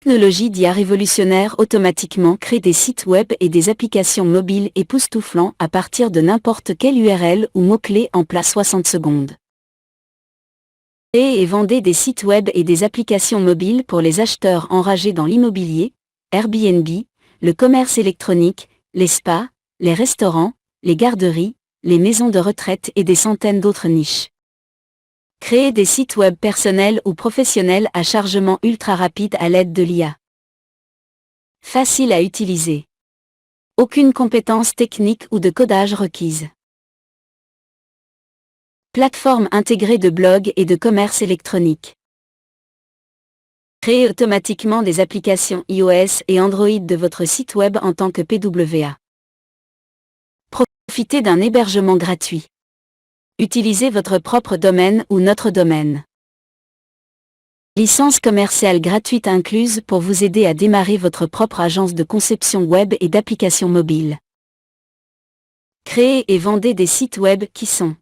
Technologie d'IA révolutionnaire automatiquement crée des sites web et des applications mobiles époustouflants à partir de n'importe quelle URL ou mot-clé en place 60 secondes. Créez et vendez des sites web et des applications mobiles pour les acheteurs enragés dans l'immobilier, Airbnb, le commerce électronique, les spas, les restaurants, les garderies, les maisons de retraite et des centaines d'autres niches. Créez des sites web personnels ou professionnels à chargement ultra rapide à l'aide de l'IA. Facile à utiliser. Aucune compétence technique ou de codage requise. Plateforme intégrée de blog et de commerce électronique. Créez automatiquement des applications iOS et Android de votre site web en tant que PWA. Profitez d'un hébergement gratuit. Utilisez votre propre domaine ou notre domaine. Licence commerciale gratuite incluse pour vous aider à démarrer votre propre agence de conception web et d'applications mobiles. Créez et vendez des sites web qui sont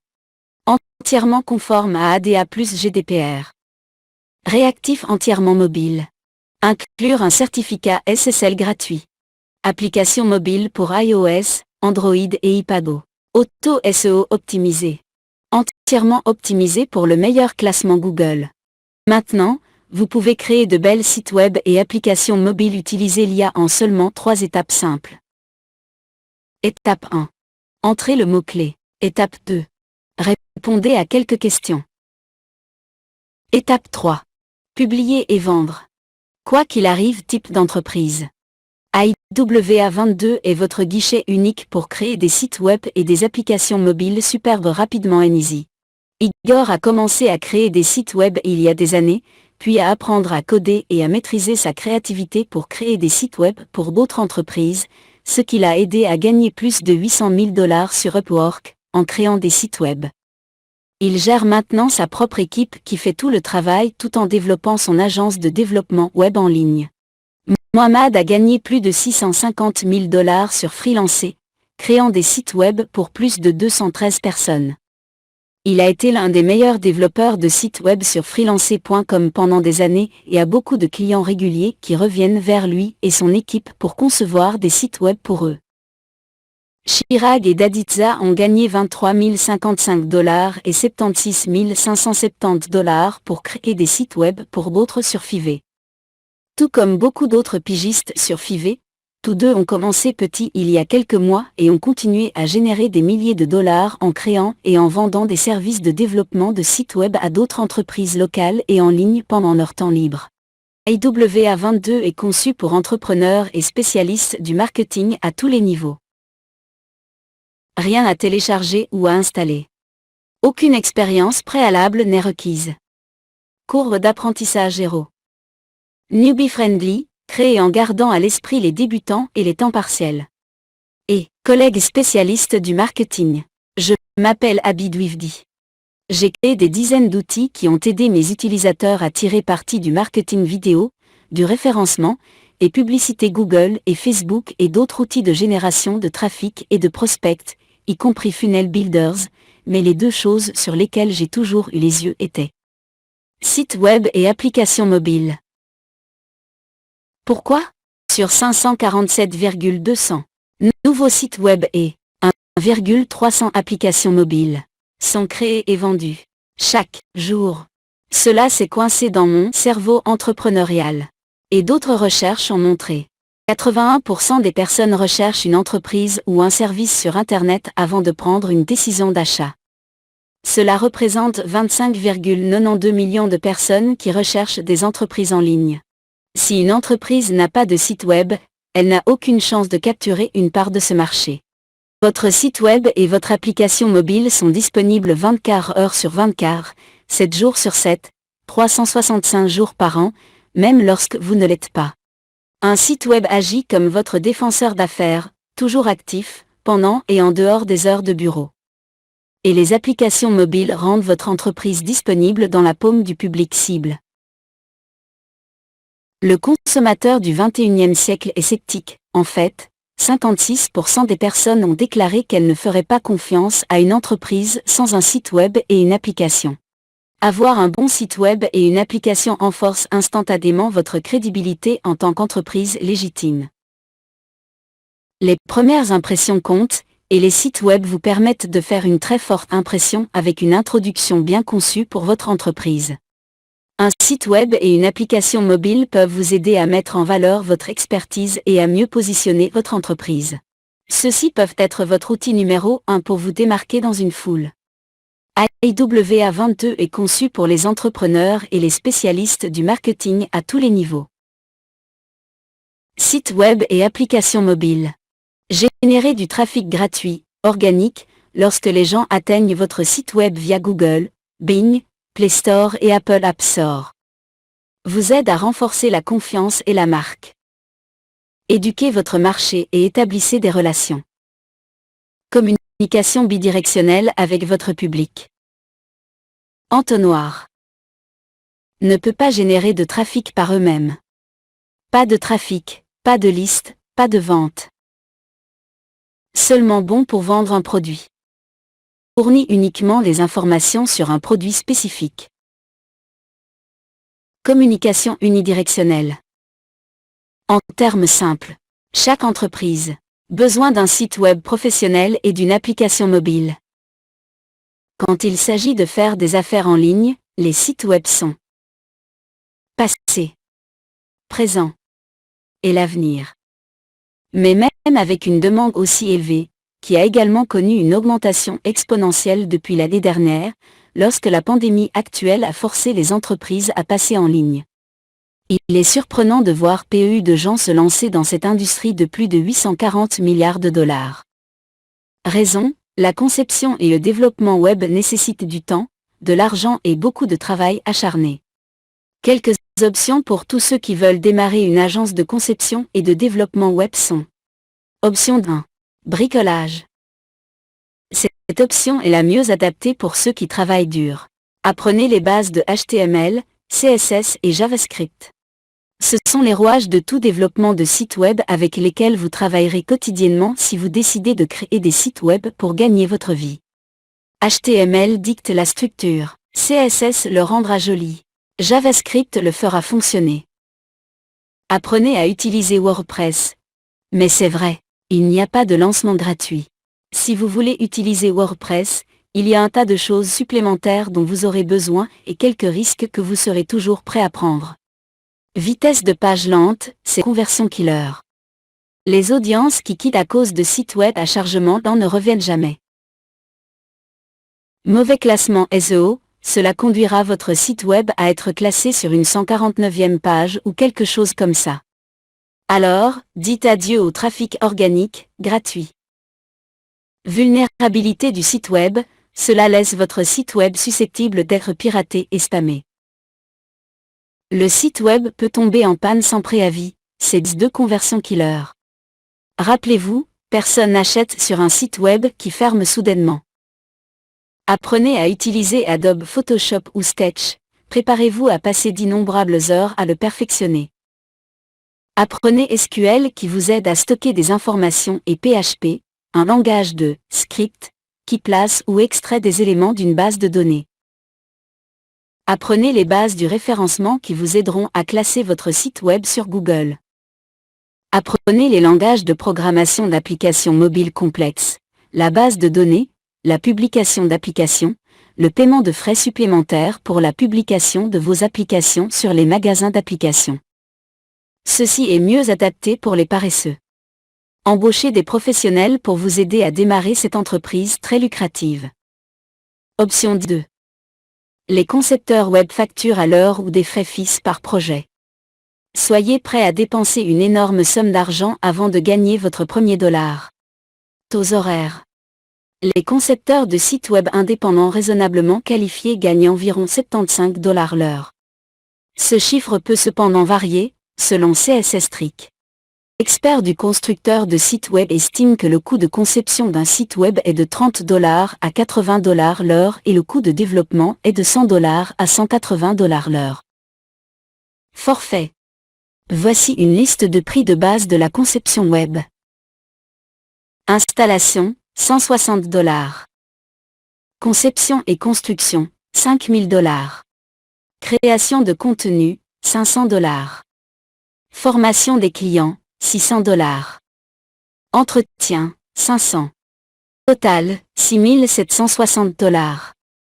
entièrement conformes à ADA+ GDPR. Réactifs entièrement mobile. Inclure un certificat SSL gratuit. Application mobile pour iOS, Android et iPadOS. Auto SEO optimisé. Entièrement optimisé pour le meilleur classement Google. Maintenant, vous pouvez créer de belles sites web et applications mobiles utilisées l'IA en seulement 3 étapes simples. Étape 1. Entrez le mot-clé. Étape 2. Répondez à quelques questions. Étape 3. Publier et vendre. Quoi qu'il arrive, type d'entreprise. IWA22 est votre guichet unique pour créer des sites web et des applications mobiles superbes rapidement and easy. Igor a commencé à créer des sites web il y a des années, puis à apprendre à coder et à maîtriser sa créativité pour créer des sites web pour d'autres entreprises, ce qui l'a aidé à gagner plus de $800 000 sur Upwork, en créant des sites web. Il gère maintenant sa propre équipe qui fait tout le travail tout en développant son agence de développement web en ligne. Mohamed a gagné plus de $650 000 sur Freelancer, créant des sites web pour plus de 213 personnes. Il a été l'un des meilleurs développeurs de sites web sur freelancer.com pendant des années et a beaucoup de clients réguliers qui reviennent vers lui et son équipe pour concevoir des sites web pour eux. Chirag et Daditza ont gagné $23 055 et $76 570 pour créer des sites web pour d'autres sur Fiverr. Tout comme beaucoup d'autres pigistes sur Fiverr, tous deux ont commencé petits il y a quelques mois et ont continué à générer des milliers de dollars en créant et en vendant des services de développement de sites web à d'autres entreprises locales et en ligne pendant leur temps libre. IWA22 est conçu pour entrepreneurs et spécialistes du marketing à tous les niveaux. Rien à télécharger ou à installer. Aucune expérience préalable n'est requise. Courbe d'apprentissage 0. Newbie friendly, créé en gardant à l'esprit les débutants et les temps partiels. Et, collègue spécialiste du marketing. Je m'appelle Abid Wifdi. J'ai créé des dizaines d'outils qui ont aidé mes utilisateurs à tirer parti du marketing vidéo, du référencement, et publicité Google et Facebook et d'autres outils de génération de trafic et de prospects, y compris Funnel Builders, mais les deux choses sur lesquelles j'ai toujours eu les yeux étaient sites web et applications mobiles. Pourquoi ? Sur 547,200 nouveaux sites web et 1,300 applications mobiles sont créées et vendues chaque jour. Cela s'est coincé dans mon cerveau entrepreneurial. Et d'autres recherches ont montré 81% des personnes recherchent une entreprise ou un service sur Internet avant de prendre une décision d'achat. Cela représente 25,92 millions de personnes qui recherchent des entreprises en ligne. Si une entreprise n'a pas de site web, elle n'a aucune chance de capturer une part de ce marché. Votre site web et votre application mobile sont disponibles 24 heures sur 24, 7 jours sur 7, 365 jours par an, même lorsque vous ne l'êtes pas. Un site web agit comme votre défenseur d'affaires, toujours actif, pendant et en dehors des heures de bureau. Et les applications mobiles rendent votre entreprise disponible dans la paume du public cible. Le consommateur du XXIe siècle est sceptique. En fait, 56% des personnes ont déclaré qu'elles ne feraient pas confiance à une entreprise sans un site web et une application. Avoir un bon site web et une application renforce instantanément votre crédibilité en tant qu'entreprise légitime. Les premières impressions comptent, et les sites web vous permettent de faire une très forte impression avec une introduction bien conçue pour votre entreprise. Un site web et une application mobile peuvent vous aider à mettre en valeur votre expertise et à mieux positionner votre entreprise. Ceux-ci peuvent être votre outil numéro 1 pour vous démarquer dans une foule. AWA22 est conçu pour les entrepreneurs et les spécialistes du marketing à tous les niveaux. Site web et application mobile. Générer du trafic gratuit, organique, lorsque les gens atteignent votre site web via Google, Bing, Play Store et Apple App Store. Vous aide à renforcer la confiance et la marque. Éduquez votre marché et établissez des relations. Communication bidirectionnelle avec votre public. Entonnoir. Ne peut pas générer de trafic par eux-mêmes. Pas de trafic, pas de liste, pas de vente. Seulement bon pour vendre un produit. Fournit uniquement les informations sur un produit spécifique. Communication unidirectionnelle. En termes simples, chaque entreprise a besoin d'un site web professionnel et d'une application mobile. Quand il s'agit de faire des affaires en ligne, les sites web sont passé, présent et l'avenir. Mais même avec une demande aussi élevée, qui a également connu une augmentation exponentielle depuis l'année dernière, lorsque la pandémie actuelle a forcé les entreprises à passer en ligne. Il est surprenant de voir peu de gens se lancer dans cette industrie de plus de 840 milliards de dollars. Raison, la conception et le développement web nécessitent du temps, de l'argent et beaucoup de travail acharné. Quelques options pour tous ceux qui veulent démarrer une agence de conception et de développement web sont: Option 1. Bricolage. Cette option est la mieux adaptée pour ceux qui travaillent dur. Apprenez les bases de HTML, CSS et JavaScript. Ce sont les rouages de tout développement de site web avec lesquels vous travaillerez quotidiennement si vous décidez de créer des sites web pour gagner votre vie. HTML dicte la structure, CSS le rendra joli, JavaScript le fera fonctionner. Apprenez à utiliser WordPress. Mais c'est vrai, il n'y a pas de lancement gratuit. Si vous voulez utiliser WordPress, il y a un tas de choses supplémentaires dont vous aurez besoin et quelques risques que vous serez toujours prêt à prendre. Vitesse de page lente, c'est conversion killer. Les audiences qui quittent à cause de sites web à chargement lent ne reviennent jamais. Mauvais classement SEO, cela conduira votre site web à être classé sur une 149e page ou quelque chose comme ça. Alors, dites adieu au trafic organique, gratuit. Vulnérabilité du site web, cela laisse votre site web susceptible d'être piraté et spammé. Le site web peut tomber en panne sans préavis, c'est 2 conversions killer. Rappelez-vous, personne n'achète sur un site web qui ferme soudainement. Apprenez à utiliser Adobe Photoshop ou Sketch, préparez-vous à passer d'innombrables heures à le perfectionner. Apprenez SQL qui vous aide à stocker des informations et PHP, un langage de script, qui place ou extrait des éléments d'une base de données. Apprenez les bases du référencement qui vous aideront à classer votre site web sur Google. Apprenez les langages de programmation d'applications mobiles complexes, la base de données, la publication d'applications, le paiement de frais supplémentaires pour la publication de vos applications sur les magasins d'applications. Ceci est mieux adapté pour les paresseux. Embauchez des professionnels pour vous aider à démarrer cette entreprise très lucrative. Option 2. Les concepteurs web facturent à l'heure ou des frais fixes par projet. Soyez prêt à dépenser une énorme somme d'argent avant de gagner votre premier dollar. Taux horaires. Les concepteurs de sites web indépendants raisonnablement qualifiés gagnent environ 75 $ l'heure. Ce chiffre peut cependant varier, selon CSS Trick. L'expert du constructeur de sites web estime que le coût de conception d'un site web est de 30 $ à 80 $ l'heure et le coût de développement est de 100 $ à 180 $ l'heure. Forfait. Voici une liste de prix de base de la conception web. Installation, 160 $. Conception et construction, $5 000. Création de contenu, $500. Formation des clients, $600. Entretien, 500. Total, $6 760.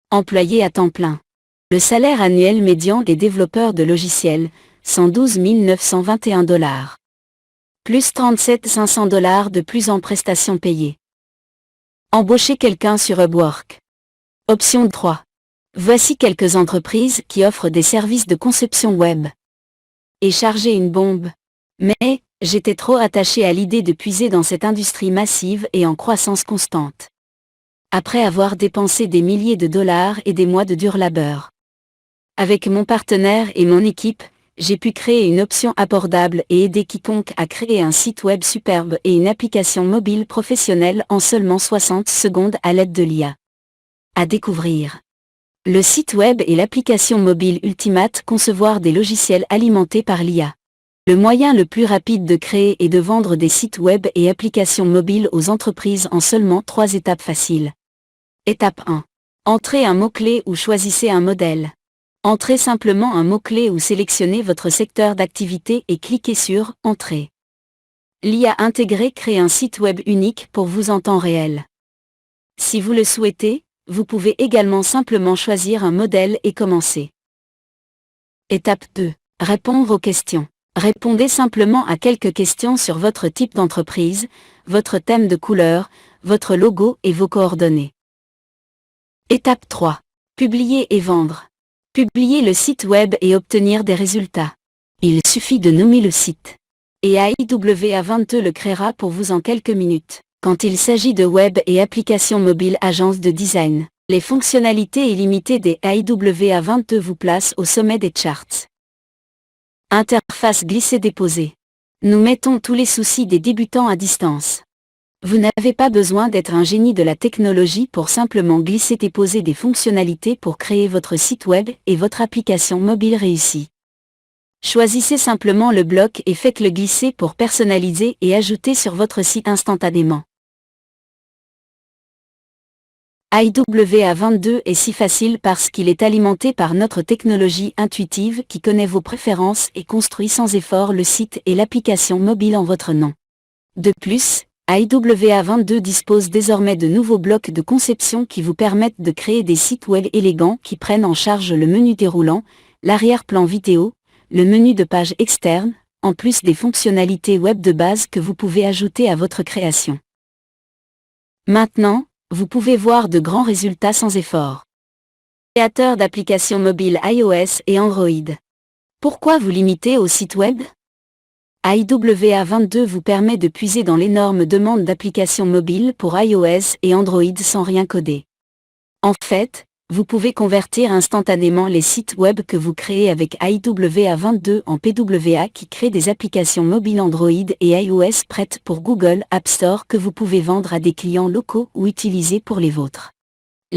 Employés à temps plein. Le salaire annuel médian des développeurs de logiciels, $112 921. Plus $37 500 de plus en prestations payées. Embaucher quelqu'un sur Upwork. Option 3. Voici quelques entreprises qui offrent des services de conception web. Et charger une bombe. Mais, j'étais trop attaché à l'idée de puiser dans cette industrie massive et en croissance constante. Après avoir dépensé des milliers de dollars et des mois de dur labeur. Avec mon partenaire et mon équipe, j'ai pu créer une option abordable et aider quiconque à créer un site web superbe et une application mobile professionnelle en seulement 60 secondes à l'aide de l'IA. À découvrir. Le site web et l'application mobile Ultimate, concevoir des logiciels alimentés par l'IA. Le moyen le plus rapide de créer et de vendre des sites web et applications mobiles aux entreprises en seulement 3 étapes faciles. Étape 1. Entrez un mot-clé ou choisissez un modèle. Entrez simplement un mot-clé ou sélectionnez votre secteur d'activité et cliquez sur « Entrée ». L'IA intégrée crée un site web unique pour vous en temps réel. Si vous le souhaitez, vous pouvez également simplement choisir un modèle et commencer. Étape 2. Répondre aux questions. Répondez simplement à quelques questions sur votre type d'entreprise, votre thème de couleur, votre logo et vos coordonnées. Étape 3. Publier et vendre. Publier le site web et obtenir des résultats. Il suffit de nommer le site. Et AIWA22 le créera pour vous en quelques minutes. Quand il s'agit de web et applications mobiles agences de design, les fonctionnalités illimitées des AIWA22 vous placent au sommet des charts. Interface glisser-déposer. Nous mettons tous les soucis des débutants à distance. Vous n'avez pas besoin d'être un génie de la technologie pour simplement glisser-déposer des fonctionnalités pour créer votre site web et votre application mobile réussie. Choisissez simplement le bloc et faites-le glisser pour personnaliser et ajouter sur votre site instantanément. AIWA22 est si facile parce qu'il est alimenté par notre technologie intuitive qui connaît vos préférences et construit sans effort le site et l'application mobile en votre nom. De plus, AIWA22 dispose désormais de nouveaux blocs de conception qui vous permettent de créer des sites web élégants qui prennent en charge le menu déroulant, l'arrière-plan vidéo, le menu de page externe, en plus des fonctionnalités web de base que vous pouvez ajouter à votre création. Maintenant, vous pouvez voir de grands résultats sans effort. Créateur d'applications mobiles iOS et Android. Pourquoi vous limiter au site web ? AIWA22 vous permet de puiser dans l'énorme demande d'applications mobiles pour iOS et Android sans rien coder. En fait, vous pouvez convertir instantanément les sites web que vous créez avec AIWA22 en PWA qui crée des applications mobiles Android et iOS prêtes pour Google App Store que vous pouvez vendre à des clients locaux ou utiliser pour les vôtres.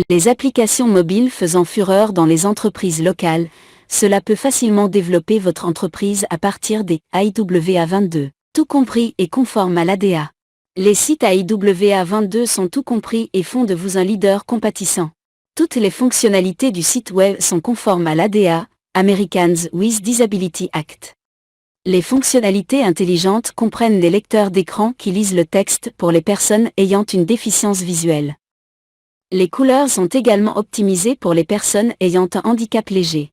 Les applications mobiles faisant fureur dans les entreprises locales, cela peut facilement développer votre entreprise à partir des AIWA22, tout compris et conforme à l'ADA. Les sites AIWA22 sont tout compris et font de vous un leader compatissant. Toutes les fonctionnalités du site web sont conformes à l'ADA, Americans with Disability Act. Les fonctionnalités intelligentes comprennent des lecteurs d'écran qui lisent le texte pour les personnes ayant une déficience visuelle. Les couleurs sont également optimisées pour les personnes ayant un handicap léger.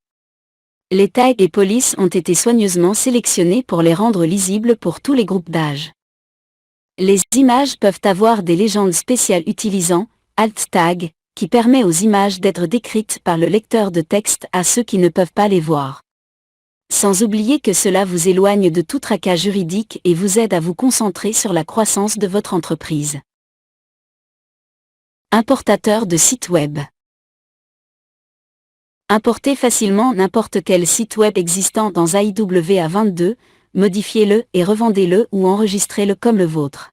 Les tags et polices ont été soigneusement sélectionnés pour les rendre lisibles pour tous les groupes d'âge. Les images peuvent avoir des légendes spéciales utilisant Alt Tag, qui permet aux images d'être décrites par le lecteur de texte à ceux qui ne peuvent pas les voir. Sans oublier que cela vous éloigne de tout tracas juridique et vous aide à vous concentrer sur la croissance de votre entreprise. Importateur de sites web. Importez facilement n'importe quel site web existant dans AIWA22, modifiez-le et revendez-le ou enregistrez-le comme le vôtre.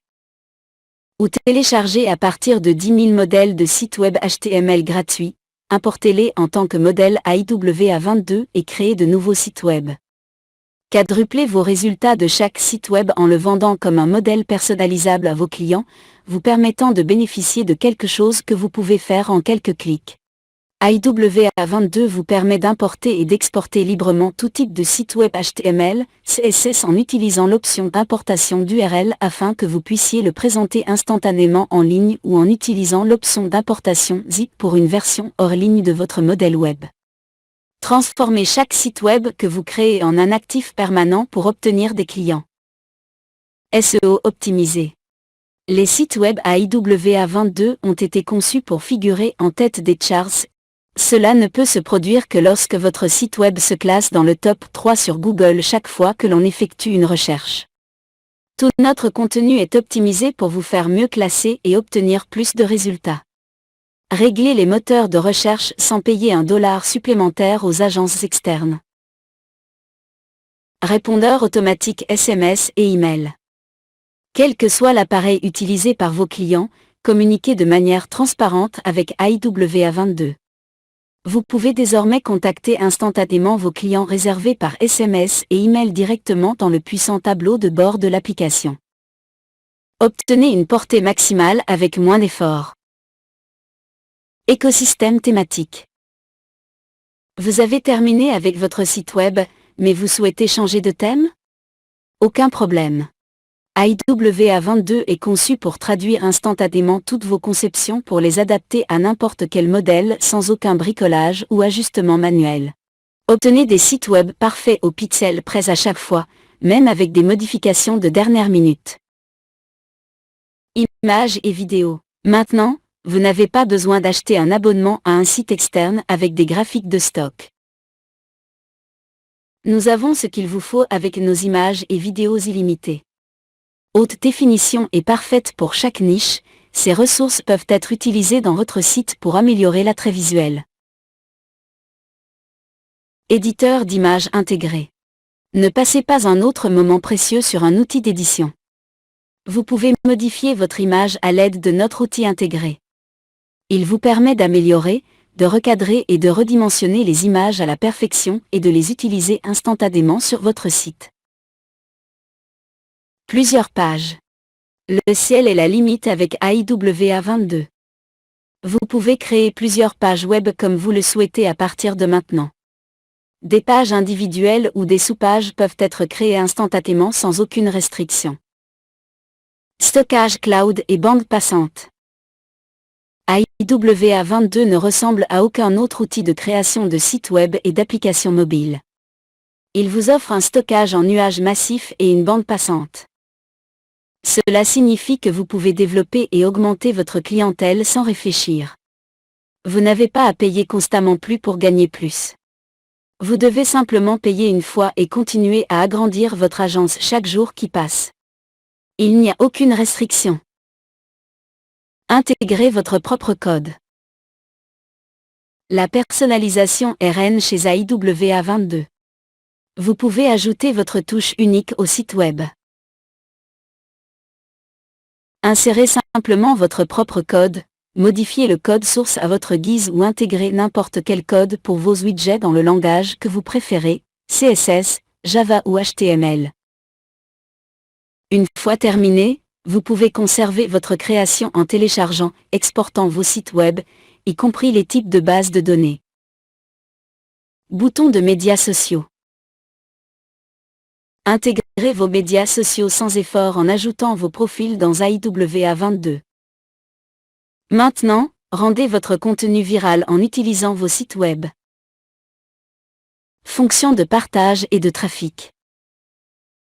Ou téléchargez à partir de 10 000 modèles de sites web HTML gratuits, importez-les en tant que modèle AIWA22 et créez de nouveaux sites web. Quadruplez vos résultats de chaque site web en le vendant comme un modèle personnalisable à vos clients, vous permettant de bénéficier de quelque chose que vous pouvez faire en quelques clics. IWA22 vous permet d'importer et d'exporter librement tout type de site web HTML, CSS en utilisant l'option d'importation d'URL afin que vous puissiez le présenter instantanément en ligne ou en utilisant l'option d'importation zip pour une version hors ligne de votre modèle web. Transformez chaque site web que vous créez en un actif permanent pour obtenir des clients. SEO optimisé. Les sites web à IWA22 ont été conçus pour figurer en tête des charts. Cela ne peut se produire que lorsque votre site web se classe dans le top 3 sur Google chaque fois que l'on effectue une recherche. Tout notre contenu est optimisé pour vous faire mieux classer et obtenir plus de résultats. Réglez les moteurs de recherche sans payer $1 supplémentaire aux agences externes. Répondeur automatique SMS et email. Quel que soit l'appareil utilisé par vos clients, communiquez de manière transparente avec IWA22. Vous pouvez désormais contacter instantanément vos clients réservés par SMS et email directement dans le puissant tableau de bord de l'application. Obtenez une portée maximale avec moins d'efforts. Écosystème thématique. Vous avez terminé avec votre site web, mais vous souhaitez changer de thème? Aucun problème. IWA22 est conçu pour traduire instantanément toutes vos conceptions pour les adapter à n'importe quel modèle sans aucun bricolage ou ajustement manuel. Obtenez des sites web parfaits au pixel près à chaque fois, même avec des modifications de dernière minute. Images et vidéos. Maintenant, vous n'avez pas besoin d'acheter un abonnement à un site externe avec des graphiques de stock. Nous avons ce qu'il vous faut avec nos images et vidéos illimitées. Haute définition et parfaite pour chaque niche, ces ressources peuvent être utilisées dans votre site pour améliorer l'attrait visuel. Éditeur d'images intégré. Ne passez pas un autre moment précieux sur un outil d'édition. Vous pouvez modifier votre image à l'aide de notre outil intégré. Il vous permet d'améliorer, de recadrer et de redimensionner les images à la perfection et de les utiliser instantanément sur votre site. Plusieurs pages. Le ciel est la limite avec IWA22. Vous pouvez créer plusieurs pages web comme vous le souhaitez à partir de maintenant. Des pages individuelles ou des sous-pages peuvent être créées instantanément sans aucune restriction. Stockage cloud et bande passante. IWA22 ne ressemble à aucun autre outil de création de sites web et d'applications mobiles. Il vous offre un stockage en nuage massif et une bande passante. Cela signifie que vous pouvez développer et augmenter votre clientèle sans réfléchir. Vous n'avez pas à payer constamment plus pour gagner plus. Vous devez simplement payer une fois et continuer à agrandir votre agence chaque jour qui passe. Il n'y a aucune restriction. Intégrez votre propre code. La personnalisation est reine chez IWA22. Vous pouvez ajouter votre touche unique au site web. Insérez simplement votre propre code, modifiez le code source à votre guise ou intégrez n'importe quel code pour vos widgets dans le langage que vous préférez, CSS, Java ou HTML. Une fois terminé, vous pouvez conserver votre création en téléchargeant, exportant vos sites web, y compris les types de bases de données. Bouton de médias sociaux. Intégrez vos médias sociaux sans effort en ajoutant vos profils dans IWA22. Maintenant, rendez votre contenu viral en utilisant vos sites web. Fonctions de partage et de trafic.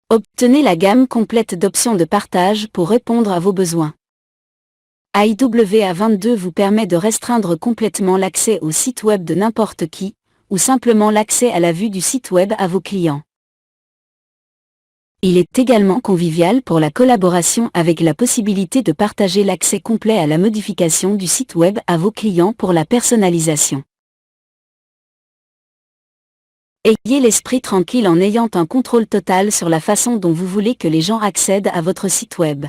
Obtenez la gamme complète d'options de partage pour répondre à vos besoins. IWA22 vous permet de restreindre complètement l'accès au site web de n'importe qui, ou simplement l'accès à la vue du site web à vos clients. Il est également convivial pour la collaboration avec la possibilité de partager l'accès complet à la modification du site web à vos clients pour la personnalisation. Ayez l'esprit tranquille en ayant un contrôle total sur la façon dont vous voulez que les gens accèdent à votre site web.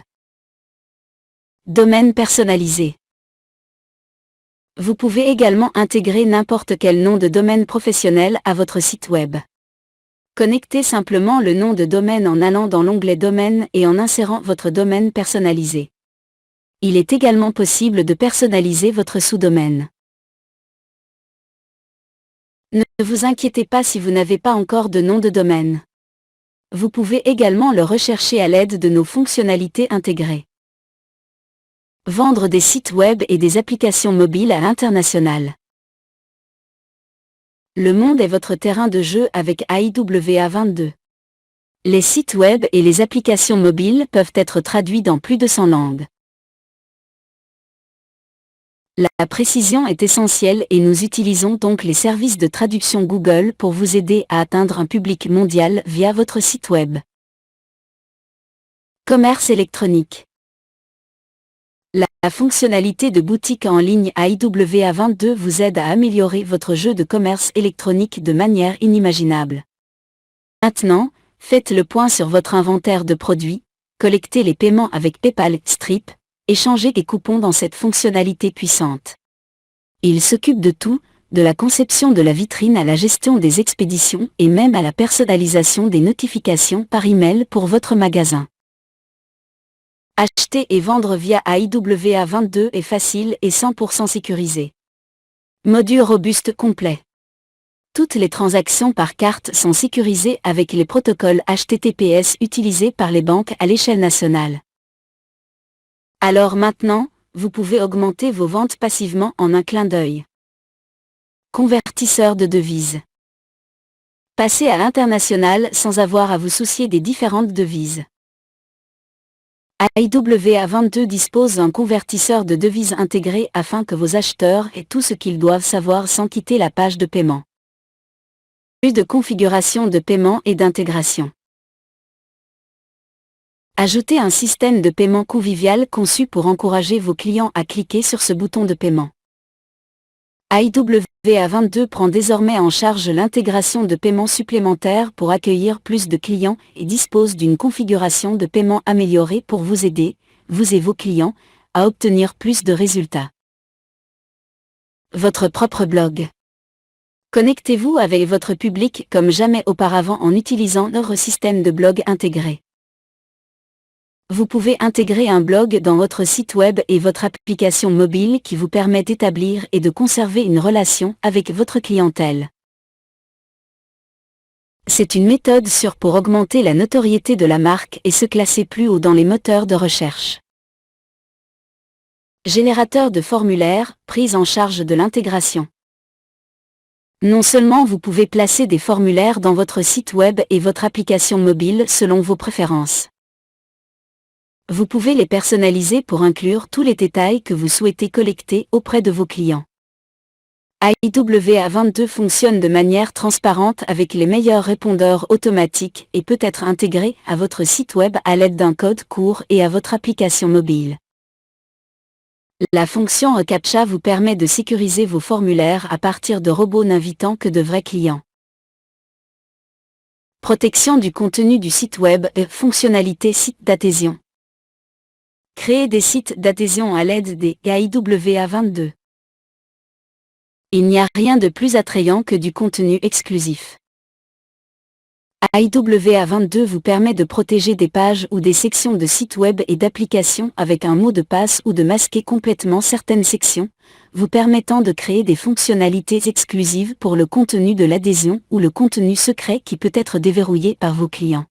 Domaine personnalisé. Vous pouvez également intégrer n'importe quel nom de domaine professionnel à votre site web. Connectez simplement le nom de domaine en allant dans l'onglet Domaine et en insérant votre domaine personnalisé. Il est également possible de personnaliser votre sous-domaine. Ne vous inquiétez pas si vous n'avez pas encore de nom de domaine. Vous pouvez également le rechercher à l'aide de nos fonctionnalités intégrées. Vendre des sites web et des applications mobiles à l'international. Le monde est votre terrain de jeu avec AIWA22. Les sites web et les applications mobiles peuvent être traduits dans plus de 100 langues. La précision est essentielle et nous utilisons donc les services de traduction Google pour vous aider à atteindre un public mondial via votre site web. Commerce électronique. La fonctionnalité de boutique en ligne AIWA22 vous aide à améliorer votre jeu de commerce électronique de manière inimaginable. Maintenant, faites le point sur votre inventaire de produits, collectez les paiements avec PayPal, Stripe, échangez des coupons dans cette fonctionnalité puissante. Il s'occupe de tout, de la conception de la vitrine à la gestion des expéditions et même à la personnalisation des notifications par email pour votre magasin. Acheter et vendre via AIWA22 est facile et 100% sécurisé. Module robuste complet. Toutes les transactions par carte sont sécurisées avec les protocoles HTTPS utilisés par les banques à l'échelle nationale. Alors maintenant, vous pouvez augmenter vos ventes passivement en un clin d'œil. Convertisseur de devises. Passez à l'international sans avoir à vous soucier des différentes devises. AIWA22 dispose d'un convertisseur de devises intégré afin que vos acheteurs aient tout ce qu'ils doivent savoir sans quitter la page de paiement. Plus de configuration de paiement et d'intégration. Ajoutez un système de paiement convivial conçu pour encourager vos clients à cliquer sur ce bouton de paiement. AIWA22 prend désormais en charge l'intégration de paiements supplémentaires pour accueillir plus de clients et dispose d'une configuration de paiement améliorée pour vous aider, vous et vos clients, à obtenir plus de résultats. Votre propre blog. Connectez-vous avec votre public comme jamais auparavant en utilisant notre système de blog intégré. Vous pouvez intégrer un blog dans votre site web et votre application mobile qui vous permet d'établir et de conserver une relation avec votre clientèle. C'est une méthode sûre pour augmenter la notoriété de la marque et se classer plus haut dans les moteurs de recherche. Générateur de formulaires, prise en charge de l'intégration. Non seulement vous pouvez placer des formulaires dans votre site web et votre application mobile selon vos préférences. Vous pouvez les personnaliser pour inclure tous les détails que vous souhaitez collecter auprès de vos clients. AIWA22 fonctionne de manière transparente avec les meilleurs répondeurs automatiques et peut être intégré à votre site web à l'aide d'un code court et à votre application mobile. La fonction reCAPTCHA vous permet de sécuriser vos formulaires à partir de robots n'invitant que de vrais clients. Protection du contenu du site web et fonctionnalité site d'adhésion. Créer des sites d'adhésion à l'aide des AIWA22. Il n'y a rien de plus attrayant que du contenu exclusif. AIWA22 vous permet de protéger des pages ou des sections de sites web et d'applications avec un mot de passe ou de masquer complètement certaines sections, vous permettant de créer des fonctionnalités exclusives pour le contenu de l'adhésion ou le contenu secret qui peut être déverrouillé par vos clients.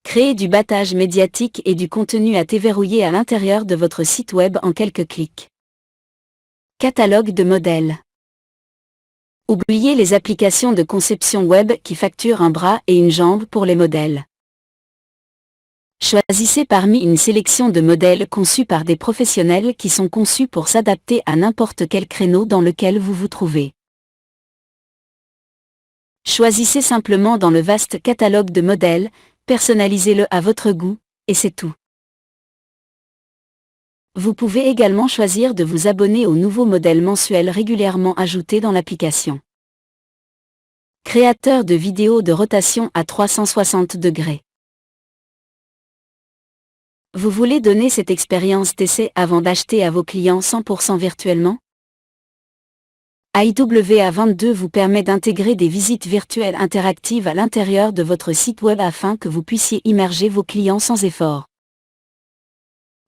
Créer du battage médiatique et du contenu à déverrouiller à l'intérieur de votre site web en quelques clics. Catalogue de modèles. Oubliez les applications de conception web qui facturent un bras et une jambe pour les modèles. Choisissez parmi une sélection de modèles conçus par des professionnels qui sont conçus pour s'adapter à n'importe quel créneau dans lequel vous vous trouvez. Choisissez simplement dans le vaste catalogue de modèles, personnalisez-le à votre goût, et c'est tout. Vous pouvez également choisir de vous abonner aux nouveaux modèles mensuels régulièrement ajoutés dans l'application. Créateur de vidéos de rotation à 360 degrés. Vous voulez donner cette expérience d'essai avant d'acheter à vos clients 100% virtuellement? AIWA22 vous permet d'intégrer des visites virtuelles interactives à l'intérieur de votre site web afin que vous puissiez immerger vos clients sans effort.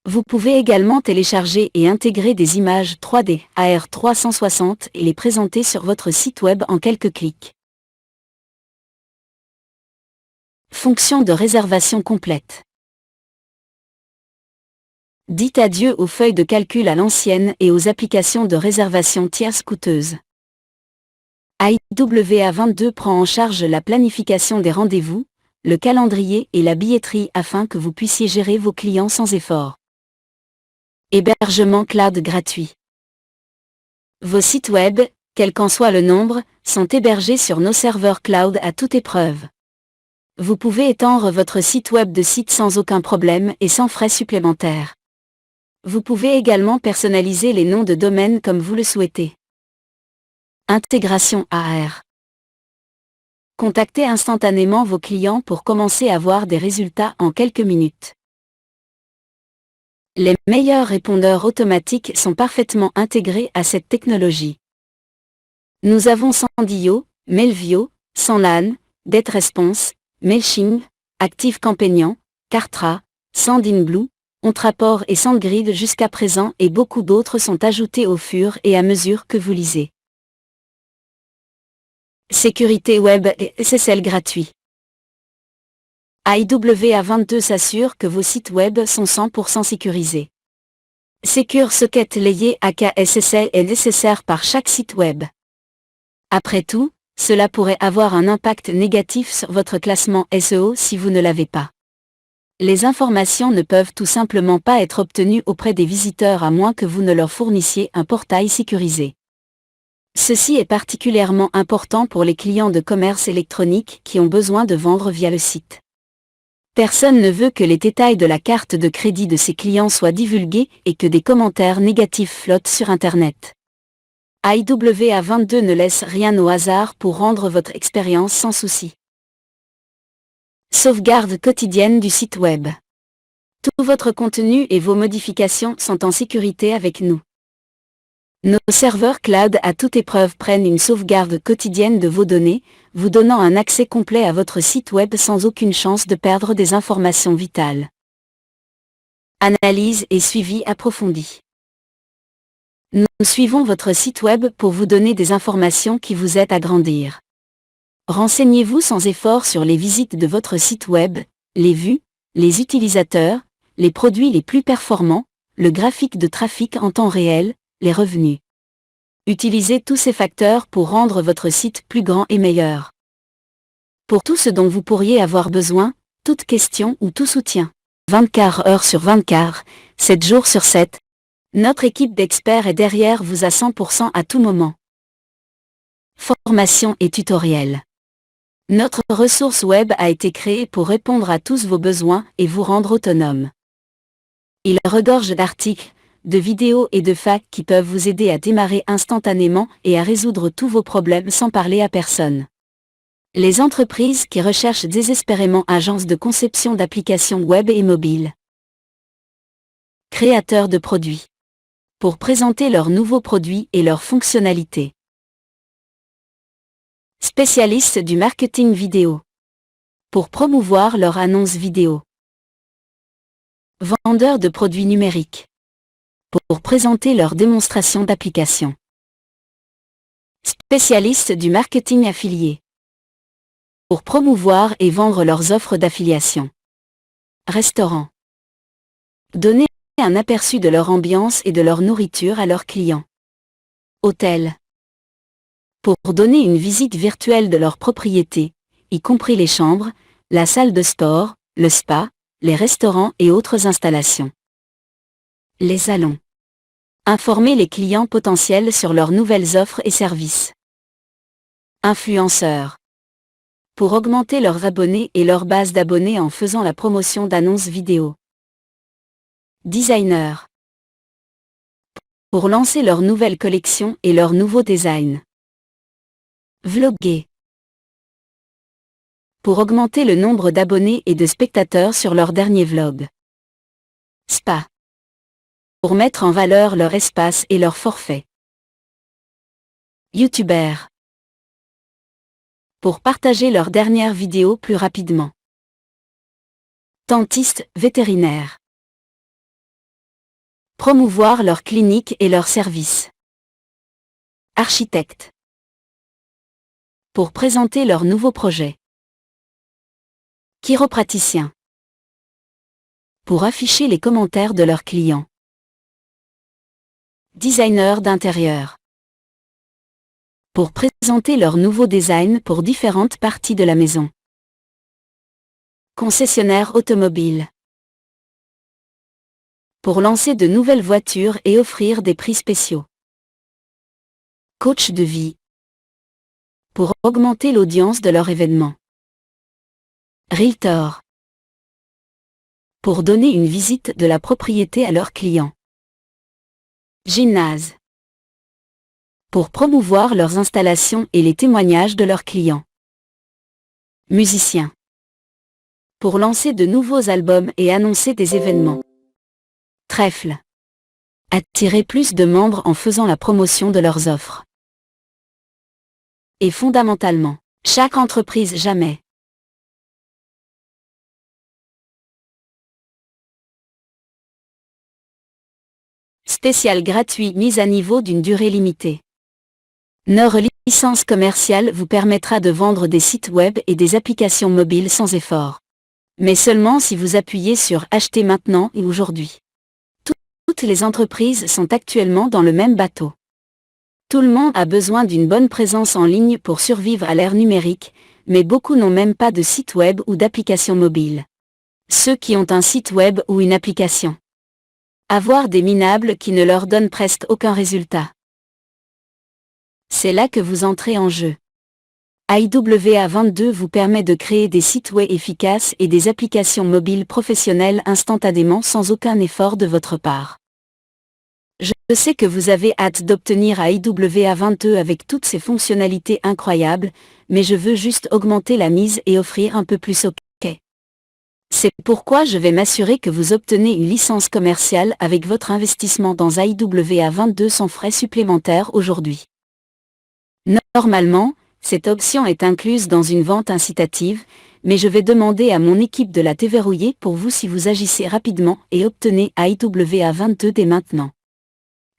Vous pouvez également télécharger et intégrer des images 3D AR 360 et les présenter sur votre site web en quelques clics. Fonction de réservation complète. Dites adieu aux feuilles de calcul à l'ancienne et aux applications de réservation tierces coûteuses. IWA22 prend en charge la planification des rendez-vous, le calendrier et la billetterie afin que vous puissiez gérer vos clients sans effort. Hébergement cloud gratuit. Vos sites web, quel qu'en soit le nombre, sont hébergés sur nos serveurs cloud à toute épreuve. Vous pouvez étendre votre site web de site sans aucun problème et sans frais supplémentaires. Vous pouvez également personnaliser les noms de domaine comme vous le souhaitez. Intégration AR. Contactez instantanément vos clients pour commencer à voir des résultats en quelques minutes. Les meilleurs répondeurs automatiques sont parfaitement intégrés à cette technologie. Nous avons Sandillo, Mailvio, Sandlan, GetResponse, Mailchimp, ActiveCampaign, Kartra, Sendinblue, Ontraport et SendGrid jusqu'à présent et beaucoup d'autres sont ajoutés au fur et à mesure que vous lisez. Sécurité web et SSL gratuit. IWA22 s'assure que vos sites web sont 100% sécurisés. Secure Socket Layer aka SSL est nécessaire par chaque site web. Après tout, cela pourrait avoir un impact négatif sur votre classement SEO si vous ne l'avez pas. Les informations ne peuvent tout simplement pas être obtenues auprès des visiteurs à moins que vous ne leur fournissiez un portail sécurisé. Ceci est particulièrement important pour les clients de commerce électronique qui ont besoin de vendre via le site. Personne ne veut que les détails de la carte de crédit de ses clients soient divulgués et que des commentaires négatifs flottent sur Internet. IWA22 ne laisse rien au hasard pour rendre votre expérience sans souci. Sauvegarde quotidienne du site web. Tout votre contenu et vos modifications sont en sécurité avec nous. Nos serveurs cloud à toute épreuve prennent une sauvegarde quotidienne de vos données, vous donnant un accès complet à votre site web sans aucune chance de perdre des informations vitales. Analyse et suivi approfondi. Nous suivons votre site web pour vous donner des informations qui vous aident à grandir. Renseignez-vous sans effort sur les visites de votre site web, les vues, les utilisateurs, les produits les plus performants, le graphique de trafic en temps réel, les revenus. Utilisez tous ces facteurs pour rendre votre site plus grand et meilleur. Pour tout ce dont vous pourriez avoir besoin, toute question ou tout soutien. 24 heures sur 24, 7 jours sur 7. Notre équipe d'experts est derrière vous à 100% à tout moment. Formation et tutoriels. Notre ressource web a été créée pour répondre à tous vos besoins et vous rendre autonome. Il regorge d'articles, de vidéos et de facs qui peuvent vous aider à démarrer instantanément et à résoudre tous vos problèmes sans parler à personne. Les entreprises qui recherchent désespérément agences de conception d'applications web et mobiles. Créateurs de produits. Pour présenter leurs nouveaux produits et leurs fonctionnalités. Spécialistes du marketing vidéo. Pour promouvoir leurs annonces vidéo. Vendeurs de produits numériques. Pour présenter leurs démonstrations d'applications. Spécialistes du marketing affilié. Pour promouvoir et vendre leurs offres d'affiliation. Restaurants. Donner un aperçu de leur ambiance et de leur nourriture à leurs clients. Hôtels. Pour donner une visite virtuelle de leur propriété, y compris les chambres, la salle de sport, le spa, les restaurants et autres installations. Les salons. Informer les clients potentiels sur leurs nouvelles offres et services. Influenceurs. Pour augmenter leurs abonnés et leur base d'abonnés en faisant la promotion d'annonces vidéo. Designers. Pour lancer leur nouvelle collection et leur nouveau design. Vloguer. Pour augmenter le nombre d'abonnés et de spectateurs sur leur dernier vlog. Spa. Pour mettre en valeur leur espace et leur forfait. YouTubers. Pour partager leurs dernières vidéos plus rapidement. Dentistes, vétérinaires. Promouvoir leur clinique et leurs services. Architecte. Pour présenter leurs nouveaux projets. Chiropraticien. Pour afficher les commentaires de leurs clients. Designer d'intérieur. Pour présenter leurs nouveaux designs pour différentes parties de la maison. Concessionnaire automobile. Pour lancer de nouvelles voitures et offrir des prix spéciaux. Coach de vie. Pour augmenter l'audience de leur événement. Realtor. Pour donner une visite de la propriété à leurs clients. Gymnase. Pour promouvoir leurs installations et les témoignages de leurs clients. Musicien. Pour lancer de nouveaux albums et annoncer des événements. Trèfle. Attirer plus de membres en faisant la promotion de leurs offres. Et fondamentalement, chaque entreprise jamais. Spécial gratuit mise à niveau d'une durée limitée. Notre licence commerciale vous permettra de vendre des sites web et des applications mobiles sans effort. Mais seulement si vous appuyez sur Acheter maintenant et aujourd'hui. Toutes les entreprises sont actuellement dans le même bateau. Tout le monde a besoin d'une bonne présence en ligne pour survivre à l'ère numérique, mais beaucoup n'ont même pas de site web ou d'application mobile. Ceux qui ont un site web ou une application. Avoir des minables qui ne leur donnent presque aucun résultat. C'est là que vous entrez en jeu. IWA22 vous permet de créer des sites web efficaces et des applications mobiles professionnelles instantanément sans aucun effort de votre part. Je sais que vous avez hâte d'obtenir IWA22 avec toutes ses fonctionnalités incroyables, mais je veux juste augmenter la mise et offrir un peu plus. OK. C'est pourquoi je vais m'assurer que vous obtenez une licence commerciale avec votre investissement dans IWA22 sans frais supplémentaires aujourd'hui. Normalement, cette option est incluse dans une vente incitative, mais je vais demander à mon équipe de la déverrouiller pour vous si vous agissez rapidement et obtenez IWA22 dès maintenant.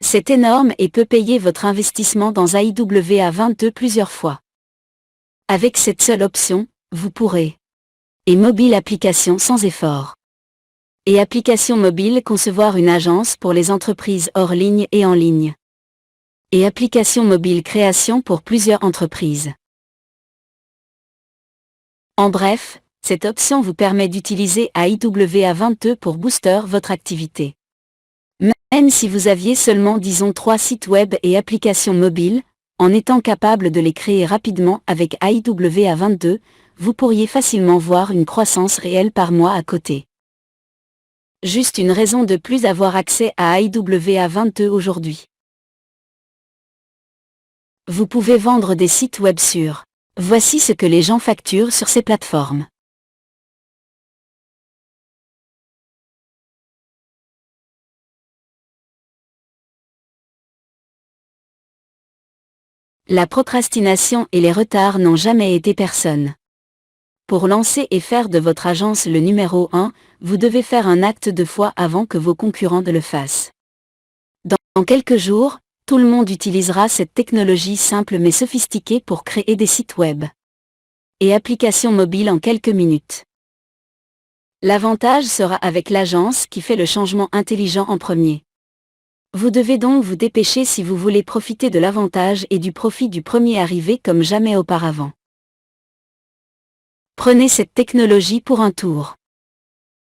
C'est énorme et peut payer votre investissement dans IWA22 plusieurs fois. Avec cette seule option, vous pourrez et mobile application sans effort. Et application mobile concevoir une agence pour les entreprises hors ligne et en ligne. Et application mobile création pour plusieurs entreprises. En bref, cette option vous permet d'utiliser IWA22 pour booster votre activité. Même si vous aviez seulement disons 3 sites web et applications mobiles, en étant capable de les créer rapidement avec IWA22, vous pourriez facilement voir une croissance réelle par mois à côté. Juste une raison de plus avoir accès à IWA22 aujourd'hui. Vous pouvez vendre des sites web sur. Voici ce que les gens facturent sur ces plateformes. La procrastination et les retards n'ont jamais été personne. Pour lancer et faire de votre agence le numéro 1, vous devez faire un acte de foi avant que vos concurrents ne le fassent. Dans quelques jours, tout le monde utilisera cette technologie simple mais sophistiquée pour créer des sites web et applications mobiles en quelques minutes. L'avantage sera avec l'agence qui fait le changement intelligent en premier. Vous devez donc vous dépêcher si vous voulez profiter de l'avantage et du profit du premier arrivé comme jamais auparavant. Prenez cette technologie pour un tour.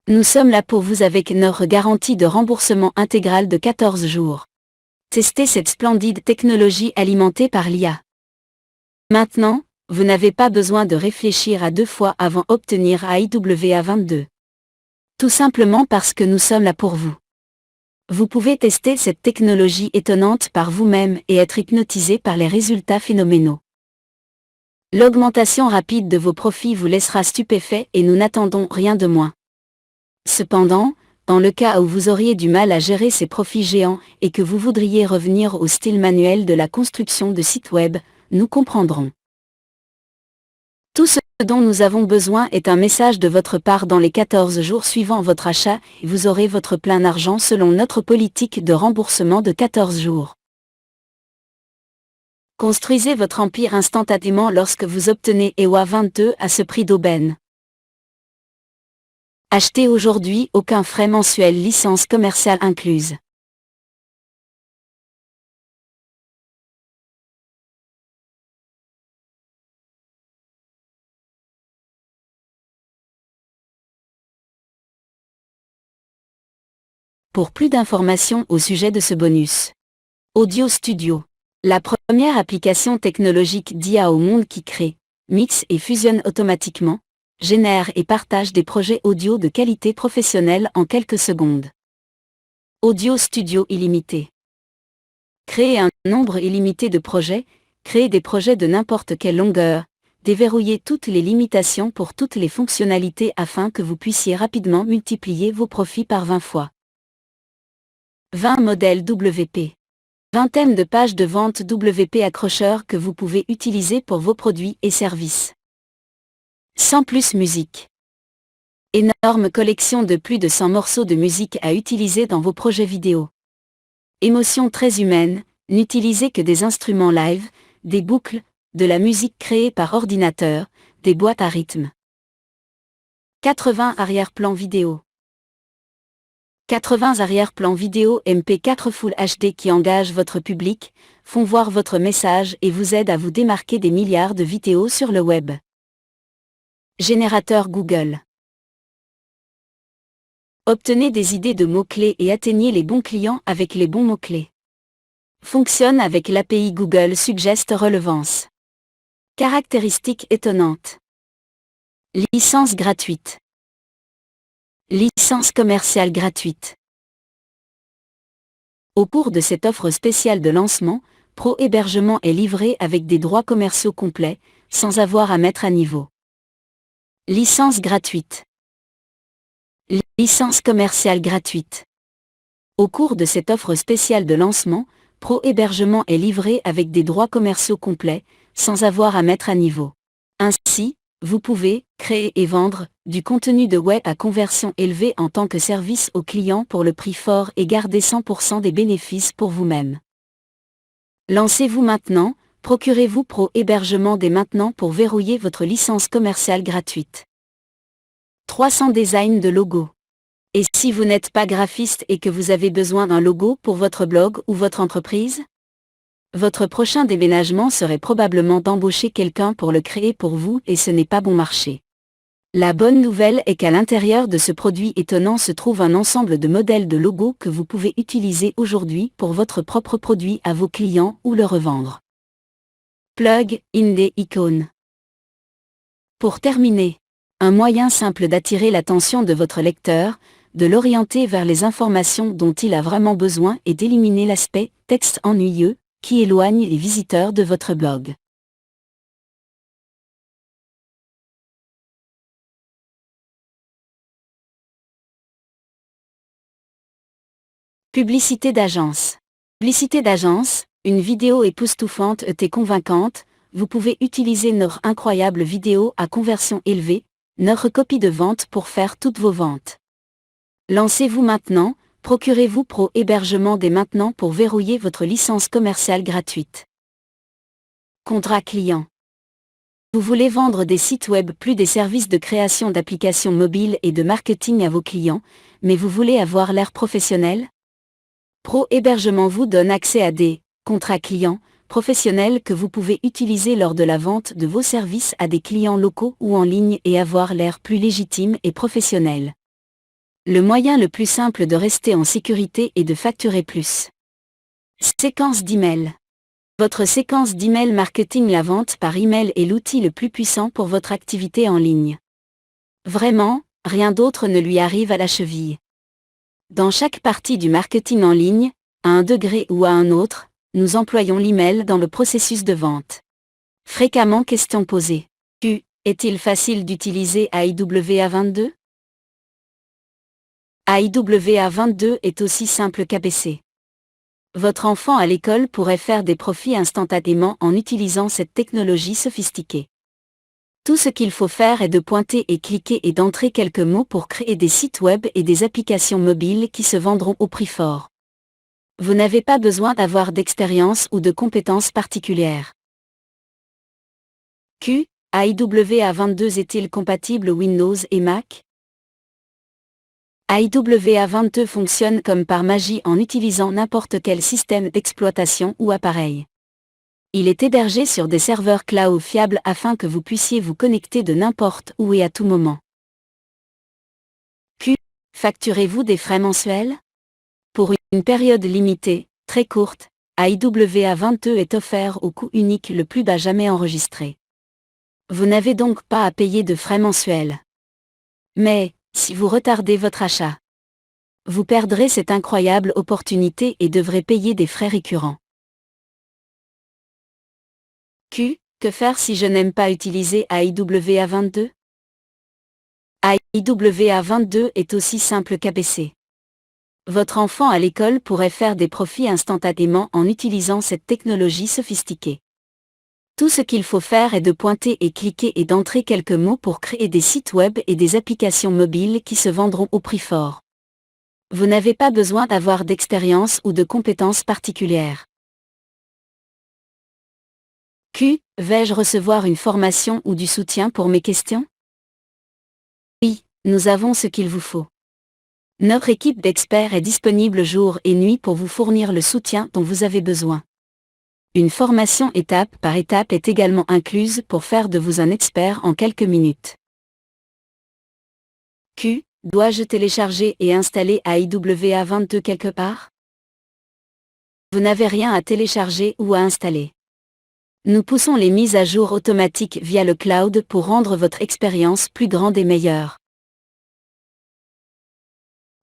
Nous sommes là pour vous avec notre garantie de remboursement intégral de 14 jours. Testez cette splendide technologie alimentée par l'IA. Maintenant, vous n'avez pas besoin de réfléchir à 2 fois avant d'obtenir IWA22. Tout simplement parce que nous sommes là pour vous. Vous pouvez tester cette technologie étonnante par vous-même et être hypnotisé par les résultats phénoménaux. L'augmentation rapide de vos profits vous laissera stupéfait et nous n'attendons rien de moins. Cependant, dans le cas où vous auriez du mal à gérer ces profits géants et que vous voudriez revenir au style manuel de la construction de sites web, nous comprendrons. Tout dont nous avons besoin est un message de votre part dans les 14 jours suivant votre achat et vous aurez votre plein argent selon notre politique de remboursement de 14 jours. Construisez votre empire instantanément lorsque vous obtenez EWA 22 à ce prix d'aubaine. Achetez aujourd'hui, aucun frais mensuel, licence commerciale incluse. Pour plus d'informations au sujet de ce bonus. Audio Studio. La première application technologique d'IA au monde qui crée, mixe et fusionne automatiquement, génère et partage des projets audio de qualité professionnelle en quelques secondes. Audio Studio illimité. Créer un nombre illimité de projets, créer des projets de n'importe quelle longueur, déverrouiller toutes les limitations pour toutes les fonctionnalités afin que vous puissiez rapidement multiplier vos profits par 20 fois. 20 modèles WP. Vingtaine de pages de vente WP accrocheurs que vous pouvez utiliser pour vos produits et services. 100 plus musique. Énorme collection de plus de 100 morceaux de musique à utiliser dans vos projets vidéo. Émotion très humaine, n'utilisez que des instruments live, des boucles, de la musique créée par ordinateur, des boîtes à rythme. 80 arrière-plans vidéo. 80 arrière-plans vidéo MP4 Full HD qui engagent votre public, font voir votre message et vous aident à vous démarquer des milliards de vidéos sur le web. Générateur Google. Obtenez des idées de mots-clés et atteignez les bons clients avec les bons mots-clés. Fonctionne avec l'API Google Suggest Relevance. Caractéristiques étonnantes. Licence gratuite. Licence commerciale gratuite. Au cours de cette offre spéciale de lancement, Pro Hébergement est livré avec des droits commerciaux complets, sans avoir à mettre à niveau. Licence gratuite. Licence commerciale gratuite. Au cours de cette offre spéciale de lancement, Pro Hébergement est livré avec des droits commerciaux complets, sans avoir à mettre à niveau. Ainsi, vous pouvez créer et vendre du contenu de web à conversion élevée en tant que service aux clients pour le prix fort et garder 100% des bénéfices pour vous-même. Lancez-vous maintenant, procurez-vous Pro Hébergement dès maintenant pour verrouiller votre licence commerciale gratuite. 300 designs de logos. Et si vous n'êtes pas graphiste et que vous avez besoin d'un logo pour votre blog ou votre entreprise? Votre prochain déménagement serait probablement d'embaucher quelqu'un pour le créer pour vous et ce n'est pas bon marché. La bonne nouvelle est qu'à l'intérieur de ce produit étonnant se trouve un ensemble de modèles de logos que vous pouvez utiliser aujourd'hui pour votre propre produit à vos clients ou le revendre. Plug in des icônes. Pour terminer, un moyen simple d'attirer l'attention de votre lecteur, de l'orienter vers les informations dont il a vraiment besoin et d'éliminer l'aspect texte ennuyeux qui éloigne les visiteurs de votre blog. Publicité d'agence. Publicité d'agence, une vidéo époustouflante et convaincante, vous pouvez utiliser notre incroyable vidéo à conversion élevée, notre copie de vente pour faire toutes vos ventes. Lancez-vous maintenant, procurez-vous Pro Hébergement dès maintenant pour verrouiller votre licence commerciale gratuite. Contrat client. Vous voulez vendre des sites web plus des services de création d'applications mobiles et de marketing à vos clients, mais vous voulez avoir l'air professionnel? Pro Hébergement vous donne accès à des contrats clients professionnels que vous pouvez utiliser lors de la vente de vos services à des clients locaux ou en ligne et avoir l'air plus légitime et professionnel. Le moyen le plus simple de rester en sécurité est de facturer plus. Séquence d'email. Votre séquence d'email marketing, la vente par email est l'outil le plus puissant pour votre activité en ligne. Vraiment, rien d'autre ne lui arrive à la cheville. Dans chaque partie du marketing en ligne, à un degré ou à un autre, nous employons l'email dans le processus de vente. Fréquemment question posée. Est-il facile d'utiliser AIWA22? AIWA22 est aussi simple qu'ABC. Votre enfant à l'école pourrait faire des profits instantanément en utilisant cette technologie sophistiquée. Tout ce qu'il faut faire est de pointer et cliquer et d'entrer quelques mots pour créer des sites web et des applications mobiles qui se vendront au prix fort. Vous n'avez pas besoin d'avoir d'expérience ou de compétences particulières. Q. AIWA22 est-il compatible Windows et Mac? AIWA22 fonctionne comme par magie en utilisant n'importe quel système d'exploitation ou appareil. Il est hébergé sur des serveurs cloud fiables afin que vous puissiez vous connecter de n'importe où et à tout moment. Q. Facturez-vous des frais mensuels? Pour une période limitée, très courte, AIWA22 est offert au coût unique le plus bas jamais enregistré. Vous n'avez donc pas à payer de frais mensuels. Mais, si vous retardez votre achat, vous perdrez cette incroyable opportunité et devrez payer des frais récurrents. Q. Que faire si je n'aime pas utiliser AIWA22? AIWA22 est aussi simple qu'ABC. Votre enfant à l'école pourrait faire des profits instantanément en utilisant cette technologie sophistiquée. Tout ce qu'il faut faire est de pointer et cliquer et d'entrer quelques mots pour créer des sites web et des applications mobiles qui se vendront au prix fort. Vous n'avez pas besoin d'avoir d'expérience ou de compétences particulières. Q. Vais-je recevoir une formation ou du soutien pour mes questions? Oui, nous avons ce qu'il vous faut. Notre équipe d'experts est disponible jour et nuit pour vous fournir le soutien dont vous avez besoin. Une formation étape par étape est également incluse pour faire de vous un expert en quelques minutes. Q. Dois-je télécharger et installer AIWA22 quelque part? Vous n'avez rien à télécharger ou à installer. Nous poussons les mises à jour automatiques via le cloud pour rendre votre expérience plus grande et meilleure.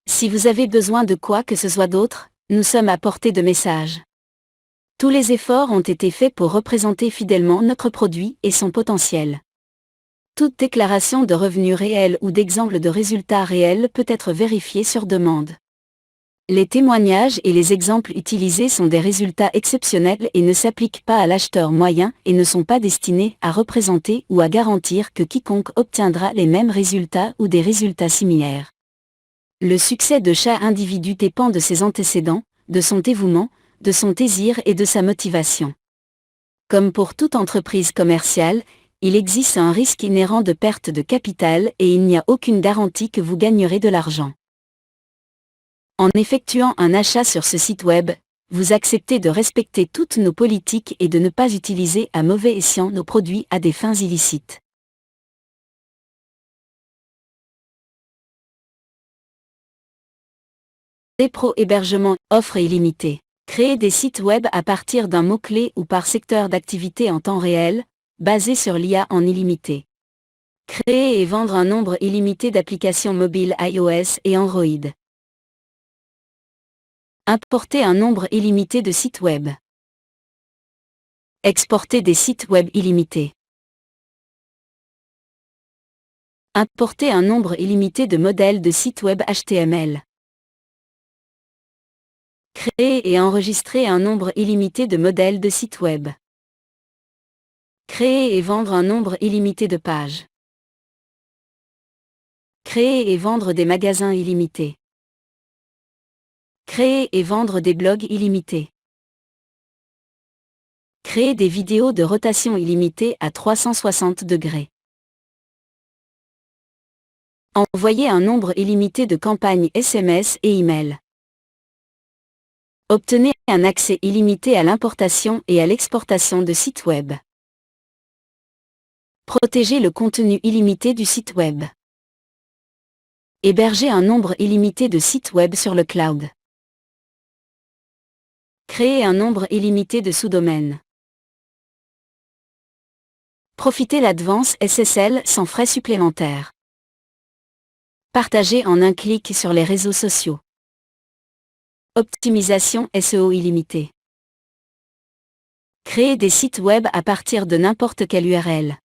Si vous avez besoin de quoi que ce soit d'autre, nous sommes à portée de message. Tous les efforts ont été faits pour représenter fidèlement notre produit et son potentiel. Toute déclaration de revenus réels ou d'exemple de résultats réels peut être vérifiée sur demande. Les témoignages et les exemples utilisés sont des résultats exceptionnels et ne s'appliquent pas à l'acheteur moyen et ne sont pas destinés à représenter ou à garantir que quiconque obtiendra les mêmes résultats ou des résultats similaires. Le succès de chaque individu dépend de ses antécédents, de son dévouement, de son désir et de sa motivation. Comme pour toute entreprise commerciale, il existe un risque inhérent de perte de capital et il n'y a aucune garantie que vous gagnerez de l'argent. En effectuant un achat sur ce site web, vous acceptez de respecter toutes nos politiques et de ne pas utiliser à mauvais escient nos produits à des fins illicites. Pro hébergement, offre illimitée. Créer des sites web à partir d'un mot-clé ou par secteur d'activité en temps réel, basé sur l'IA en illimité. Créer et vendre un nombre illimité d'applications mobiles iOS et Android. Importer un nombre illimité de sites web. Exporter des sites web illimités. Importer un nombre illimité de modèles de sites web HTML. Créer et enregistrer un nombre illimité de modèles de sites web. Créer et vendre un nombre illimité de pages. Créer et vendre des magasins illimités. Créer et vendre des blogs illimités. Créer des vidéos de rotation illimitée à 360 degrés. Envoyer un nombre illimité de campagnes SMS et email. Obtenez un accès illimité à l'importation et à l'exportation de sites web. Protéger le contenu illimité du site web. Héberger un nombre illimité de sites web sur le cloud. Créer un nombre illimité de sous-domaines. Profiter l'Advance SSL sans frais supplémentaires. Partager en un clic sur les réseaux sociaux. Optimisation SEO illimitée. Créer des sites web à partir de n'importe quelle URL.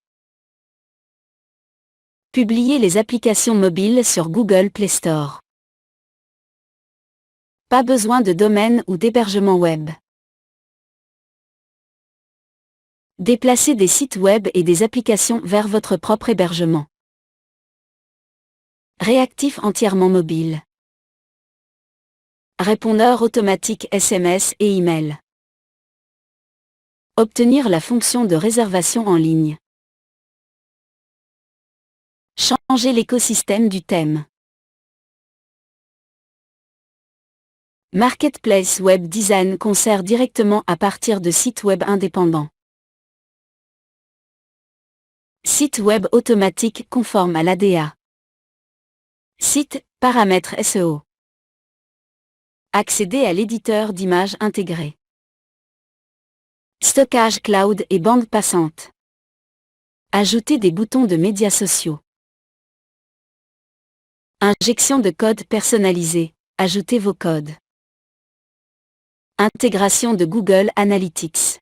Publier les applications mobiles sur Google Play Store. Pas besoin de domaine ou d'hébergement web. Déplacez des sites web et des applications vers votre propre hébergement. Réactif entièrement mobile. Répondeur automatique SMS et email. Obtenir la fonction de réservation en ligne. Changer l'écosystème du thème. Marketplace Web Design concert directement à partir de sites web indépendants. Site web automatique conforme à l'ADA. Site, paramètres SEO. Accéder à l'éditeur d'images intégré. Stockage cloud et bande passante. Ajouter des boutons de médias sociaux. Injection de code personnalisé. Ajoutez vos codes. Intégration de Google Analytics.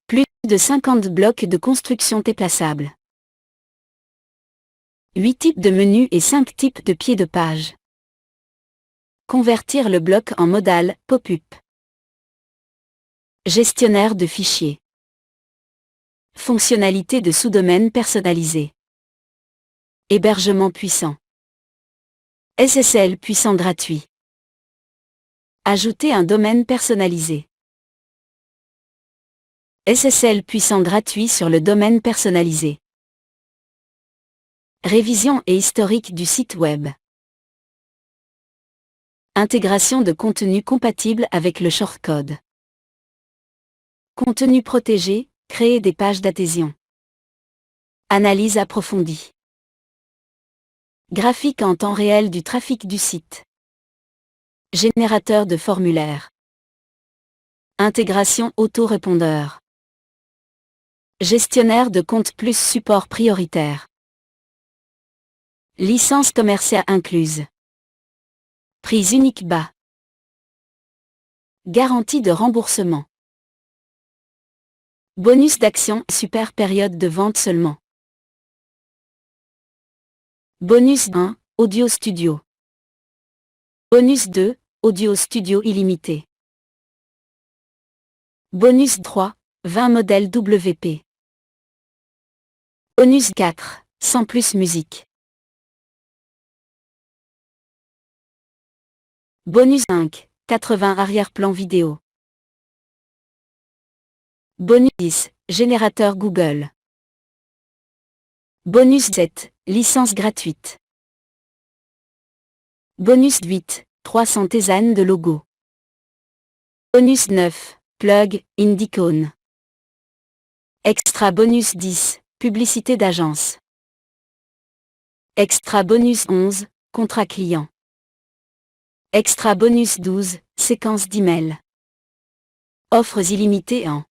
Plus de 50 blocs de construction déplaçables. 8 types de menus et 5 types de pieds de page. Convertir le bloc en modal, pop-up. Gestionnaire de fichiers. Fonctionnalité de sous-domaine personnalisé. Hébergement puissant. SSL puissant gratuit. Ajouter un domaine personnalisé. SSL puissant gratuit sur le domaine personnalisé. Révision et historique du site web. Intégration de contenu compatible avec le shortcode. Contenu protégé, créer des pages d'adhésion. Analyse approfondie. Graphique en temps réel du trafic du site. Générateur de formulaire. Intégration auto-répondeur. Gestionnaire de compte plus support prioritaire. Licence commerciale incluse. Prix unique bas. Garantie de remboursement. Bonus d'action super période de vente seulement. Bonus 1, Audio Studio. Bonus 2, Audio Studio illimité. Bonus 3, 20 modèles WP. Bonus 4, 100 plus musique. Bonus 5, 80 arrière-plan vidéo. Bonus 10, générateur Google. Bonus 7, licence gratuite. Bonus 8, 300 tisanes de logo. Bonus 9, plug, Indicone. Extra bonus 10, publicité d'agence. Extra bonus 11, contrat client. Extra bonus 12, séquence d'email. Offres illimitées en